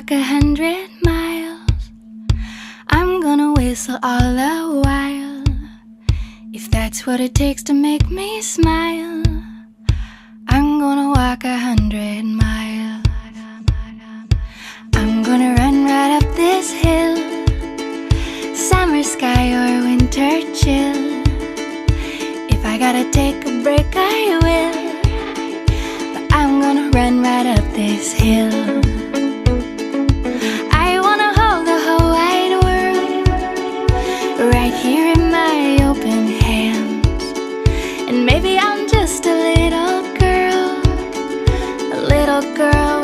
walk 100 miles. I'm gonna whistle all the while. If that's what it takes to make me smile, I'm gonna walk 100 miles. I'm gonna run right up this hill, summer sky or winter chill. If I gotta take a break, I will, but I'm gonna run right up this hill. I wanna hold the whole wide world right here in my open hands. And maybe I'm just a little girl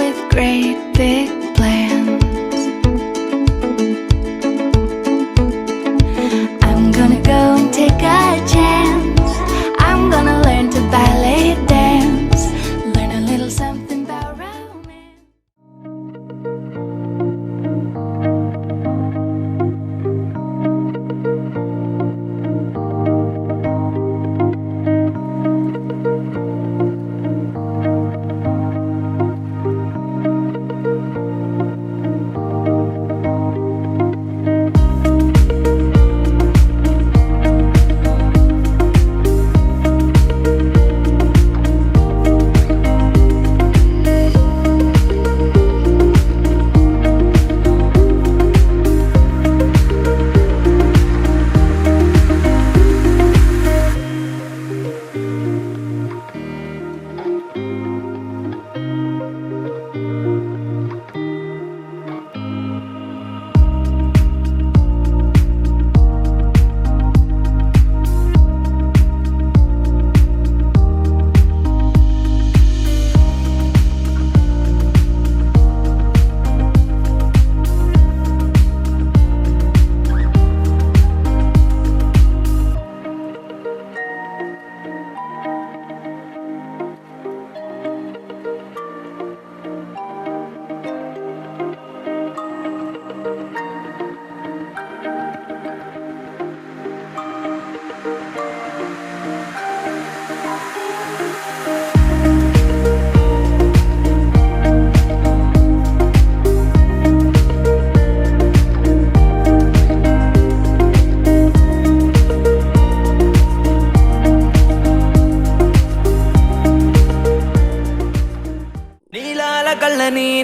with great big plans. I'm gonna go and take a chance. I'm gonna learn to ballet dance, learn a little something about romance.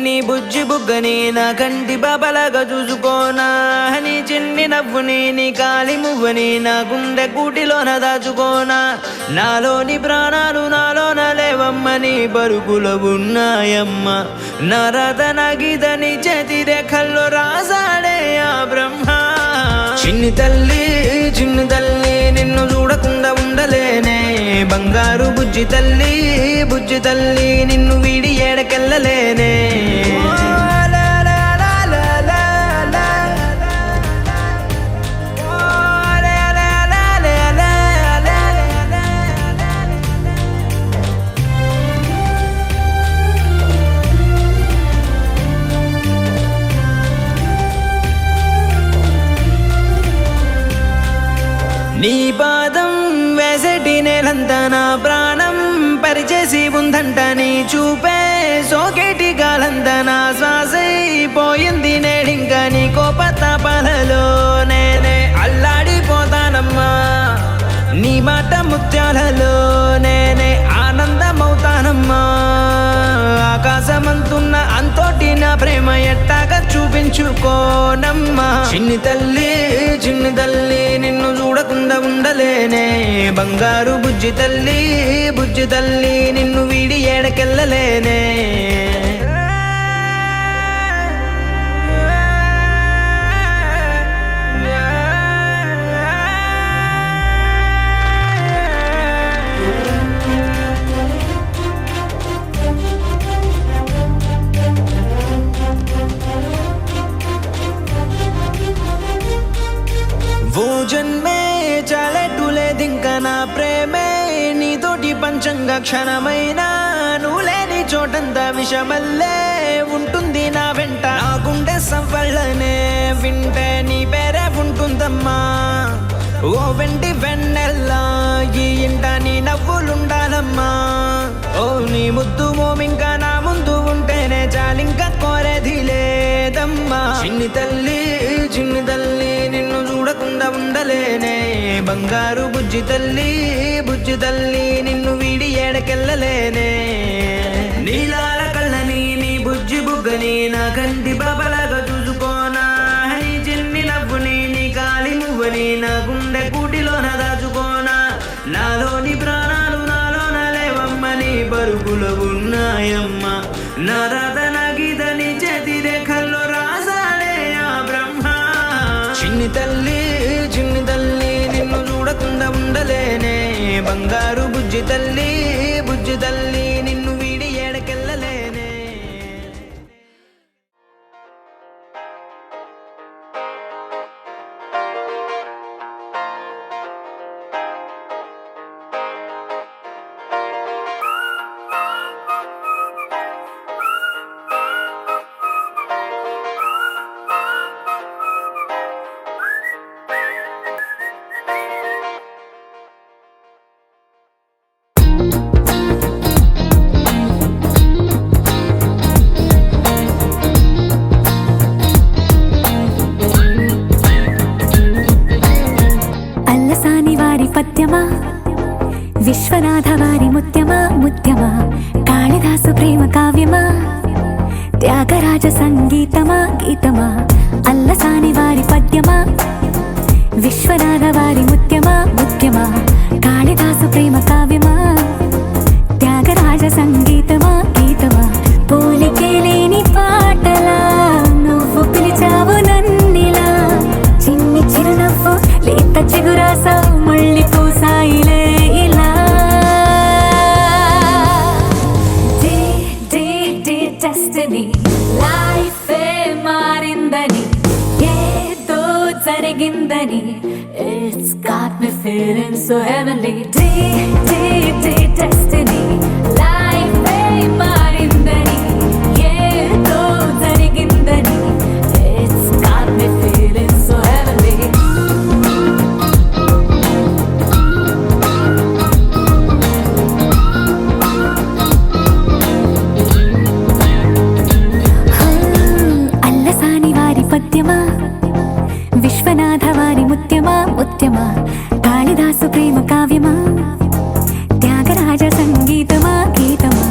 నీ బుజ్జి బుగ్గని నా కంటి బాబలాగా చూసుకోనా, నీ చిన్ని నవ్వుని నీ కాలి మువ్వని నా గుండె కూటిలోన దాచుకోనా. నాలోని ప్రాణాలు నాలోన లేవమ్మని బరుకులో ఉన్నాయమ్మ, నా రథ నా గీత నీ చేతి రేఖల్లో రాసాడే ఆ బ్రహ్మ. చిన్ని తల్లి నిన్ను చూడకుండా ఉండలేనే, బంగారు బుజ్జి తల్లి నిన్ను వీడి ఏడకెళ్ళలేనే. నీ పాదం వేసటి నేలంతా నా ప్రాణం పరిచేసి ఉందంట, నీ చూపే సోకేటి గాలంతా నా శ్వాసైపోయింది నేడింకా. నీ కోపతాపాలలో నేనే అల్లాడిపోతానమ్మా, నీ మాట ముత్యాలలో నేనే ఆనందమవుతానమ్మా. ఆకాశమంతున్న అంతోటి నా ప్రేమ ఎట్టాగా చూపించుకోనమ్మా. చిన్ని తల్లి నిన్ను చూడకుండా ఉండలేనే, బంగారు బుజ్జి తల్లి నిన్ను వీడి ఏడకెళ్ళలేనే. ఓ జన్మే చాలెట్టులేదింకా నా ప్రేమే నీతోటి పంచంగా క్షణమైనా, నువ్వు లేని చోటంతా విషమల్లే ఉంటుంది నా వెంట. నా గుండె సవ్వళ్ళనే వింటే నీ పేరే ఉంటుందమ్మా, ఓ వెంటి వెన్నెల్లా ఈ ఇంట నీ నవ్వులుండాలమ్మా. ఓ నీ ముద్దు మోమింకా నా ముందు ఉంటేనే చాలింకా కోరేది లేదు. లేదమ్మా. చిన్ని తల్లి నిన్ను చూడకుండా ఉండలేనే. బంగారు బుజ్జి తల్లి నిన్ను వీడి ఏడకెళ్ళలేనే. నీలాల కళ్ళని నీ బుజ్జి బుగ్గని నా కంటి బాబలాగా చూసుకోనా. నీ చిన్ని నవ్వుని నీ కాలి మువ్వని నా గుండె కూటిలోన దాచుకోనా. నాలోని ప్రాణాలు నాలోన లేవమ్మ నీ బరుకులు ఉన్నాయమ్మ. నా రాత నా గీత నీ చేతి రేఖల్లో రాసాడే ఆ బ్రహ్మ. చిన్ని తల్లి నిన్ను చూడకుండా ఉండలేనే. బంగారు బుజ్జి తల్లి నిన్ను వీడి ఏడకెళ్ళలేనే. పద్యమా విశ్వనాథ వారి ముత్యమా కాళిదాసు ప్రేమ కావ్యమా త్యాగరాజ సంగీతమా గీతమా అల్లసాని వారి పద్యమా విశ్వనాథ వారి ముత్యమా కాళిదాసు ప్రేమ కావ్యమా త్యాగరాజ సంగీతమా గీతమా పోలికే లేని పాటలా నువ్వు పిలిచావు నన్నిలా చిన్ని చిరునవ్వు లేత చిగురాసా మళ్ళీ పూసాయిలే ఇలా డెస్టినీ లైఫ్ మారిందని ఏదో జరిగిందని It's got me feeling so heavenly destiny life మారిందని ఏదో జరిగిందని It's got me feeling so heavenly Allasani వారి పద్యమా విశ్వనాథ వారి ముత్యమా కాళిదాసు ప్రేమ కావ్యమా త్యాగరాజ సంగీతమా గీతమా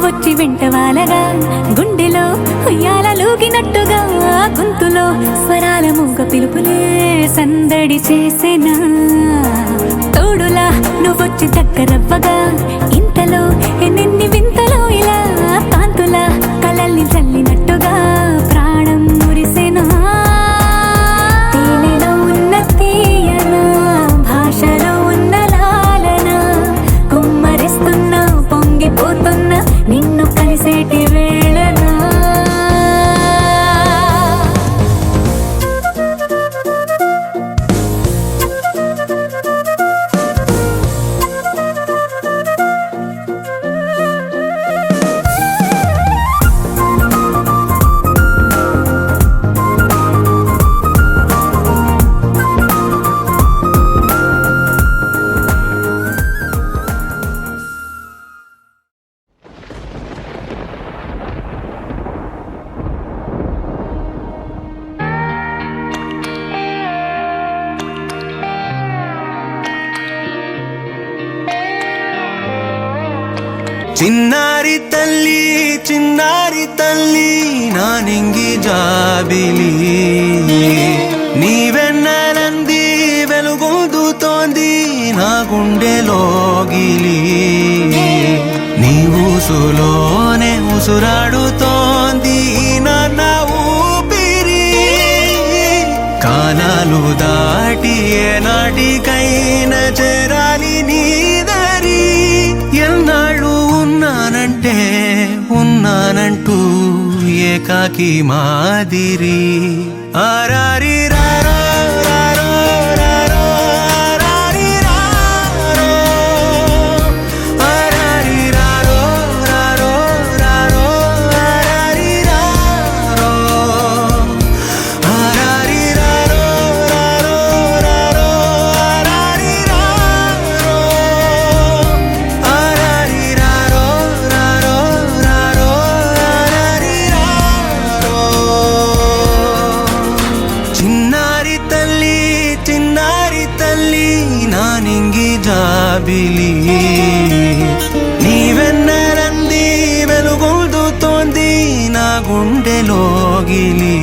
వచ్చి వెంటవాలగా గుండెలో ఉయ్యాలూగినట్టుగా గొంతులో స్వరాల మూగ పిలుపులే సందడి చేసేనా తోడులా నువ్వొచ్చి దగ్గరవ్వగా ఇంతలో ఎన్నెన్ని వింతలో ఇలా కాంతులా కలల్ని చల్లినట్టుగా ప్రాణం మురిసేనా తేనెలో ఉన్న తీయన భాషలో ఉన్న లాలన కుమ్మరిస్తున్నా పొంగిపోతున్నా నిన్ను కలిసేటి వేళనా చిన్నారి తల్లి నా నింగి జాబిలి నీవెన్నెలంది వెలుగొందుతోంది నా గుండెలోగిలి నీ ఊసులోనే ఉసురాడుతోంది నా ఊపిరి కాలాలు దాటి ఏనాటికైనా చేరాలి నీ దారి. ఎన్నాళ్ళు ఉన్నానంటే ఉన్నానంటూ ఏకాకి మాదిరి. ఆరారి రారో రారో రారో ఆరారి రారో ఆరారి రారో రారో రారో ఆరారి రారో ఆరారి రారో రారో రారో ఆరారి రారో ఆరారి రారో రారో రారో ఆరారి రారో. చిన్నారి తల్లి చిన్నారి తల్లి నా నింగి జాబిలి. నీవెన్నరంది వెలుగొందుతోంది నా గుండెలోగిలి.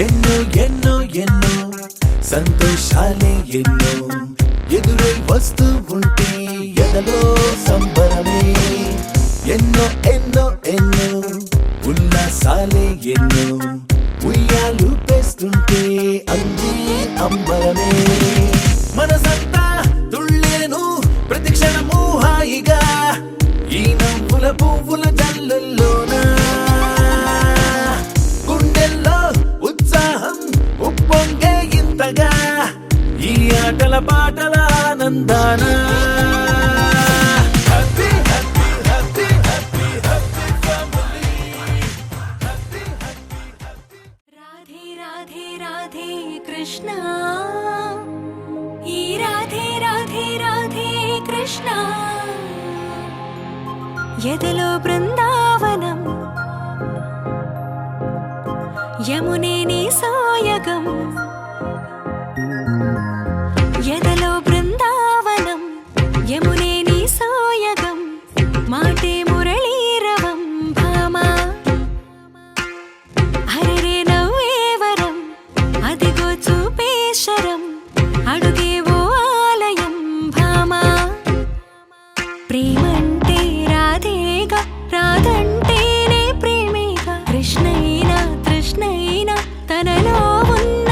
ఎన్నో ఎన్నో ఎన్నో సంతోషాలే ఎన్నో ఎదురై వస్తూ ఉంటే ఎదలో సంబరమే. ఎన్నో ఎన్నో ఎన్నో ఉల్లాసాలే ఎన్నో ఉయ్యాలు పేస్తుంటే అంది అంబరమే. మనసంతా తుళ్ళేను ప్రతి క్షణము హాయిగా ఈ నవ్వుల పువ్వుల జల్లుల్లోనా. గుండెల్లో ఉత్సాహం ఉప్పొంగే ఇంతగా ఈ ఆటల పాటల ఆనందాన. Happy happy happy happy happy family. Radhe Radhe Radhe Krishna, ఈ రాధే రాధే రాధే కృష్ణ. ఎదలో బృందావనం, యమునే నీ సాయగం. ఎదలో బృందావనం, యమునే నీ సాయగం. మాటే మురళీరవం భామా. హరిరే నవ్వేవరం, అదిగో చూపేశరం. అడుగేవో ఆలయం భామా. ప్రేమంటే రాధేగా, రాధంటేనే ప్రేమేగా. కృష్ణైనా తృష్ణైనా తనలో ఉన్న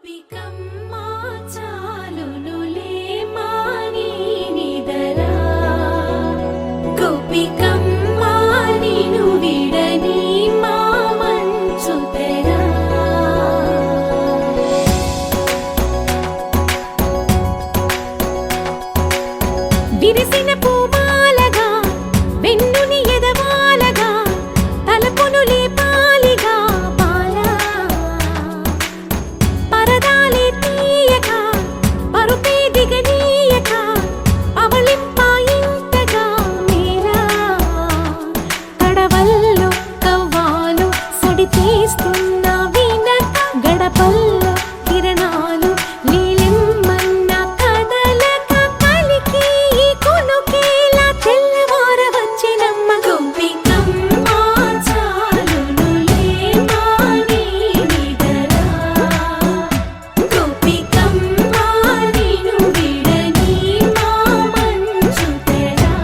గోపికమ్మా చాలునులే మాని నిదరా గోపికమ్మా నిను విడని మా మంచు తెరా విరిసిన పూమాలగా వెన్నుని ఎదవాలగా తలపును లేపాలిగా బాలా పరదాలే తీయక పరుపే దిగనీయక అవళింపాయింతగా మేరా కడవల్లో కవ్వాలు సడి చేస్తున్న వినక గడపల్లో కిరణాలు నీలిమ్మన్న కదలక కలికి ఈ కొనుకేలా తెల్లవార వచ్చినమ్మ గోపికమ్మా చాలునులే మాని నిదరా గోపికమ్మా నిను విడని మా మంచు తెరా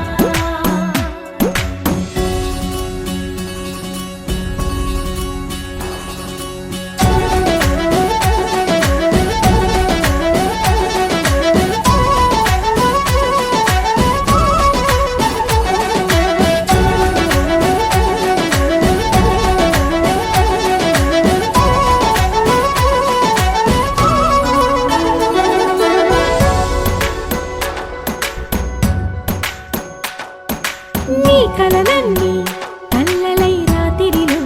నీ కలలన్నీ కల్లలై రాత్రిలో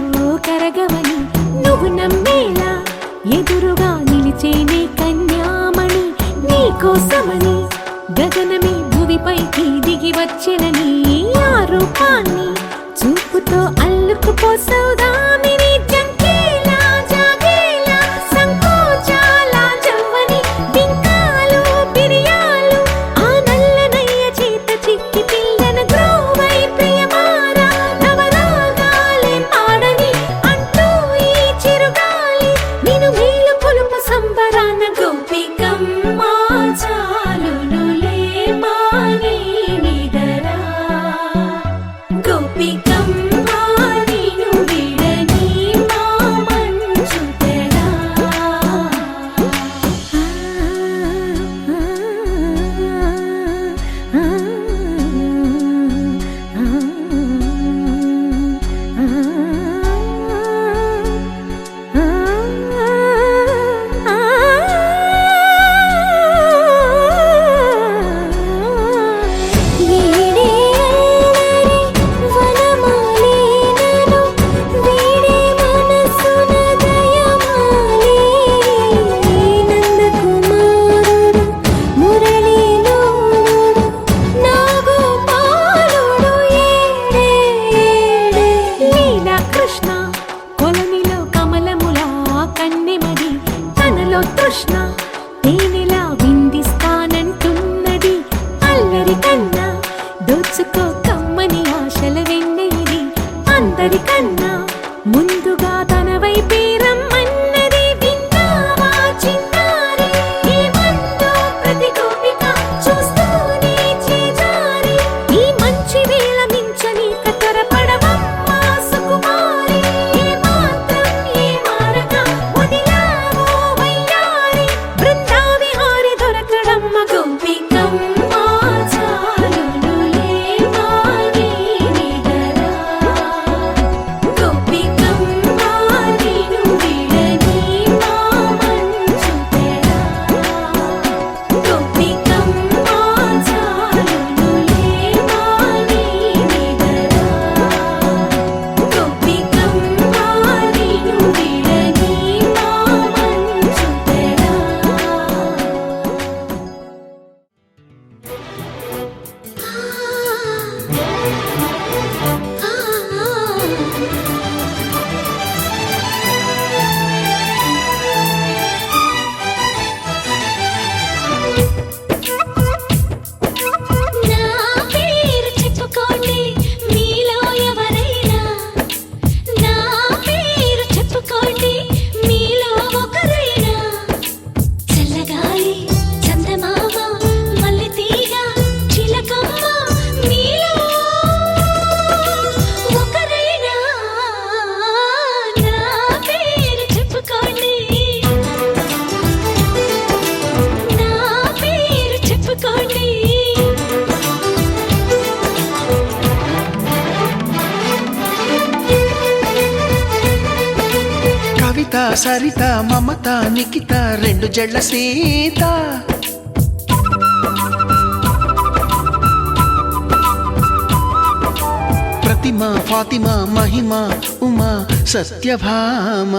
కరగవని నువ్వు నమ్మేలా ఎదురుగా నిలిచేనే కన్యామణి నీ కోసమని గగనమే భువిపైకి దిగి వచ్చెనని ఆ రూపాన్ని చూపుతో అల్లుకుపోసౌదామిని జంకేలా జాగేలా సంకోచాల జవ్వని బింకాలు బిరియాలు ఆ నల్లనయ్య చేత చిక్కి పిల్లన గ్రోవై ప్రియమారా నవరాగాలే పాడని అంటూ ఈ చిరుగాలి నిను మేలు పొలుపు సంబరాన గోపికమ్మా చాలునులే మాని నిదరా గోపికమ్మా నిను విడని మా మంచు తెరా కృష్ణ కొలనిలో కమలములా కన్నెమది తనలో తృష్ణ తేనెలా విందిస్తానంటున్నది అల్లరి కన్నా దోచుకో కమ్మని ఆశల వెన్నెయిది అందరికన్నా ముందుగా తన వైపే రమ్మన్నది విన్నావా చిన్నారి ఏమందో ప్రతి గోపిక చూస్తూనే చేజారి ఈ మంచి వేళ మించని కతరపడవమ్మా సుకుమారి ఏ మాత్రం ఏ మారక వదిలావో వయ్యారి బృందావిహారి సరిత మమత నిఖిత రెండు జడ్ల సీత ప్రతిమ ఫాతిమా మహిమ ఉమా సత్యభామ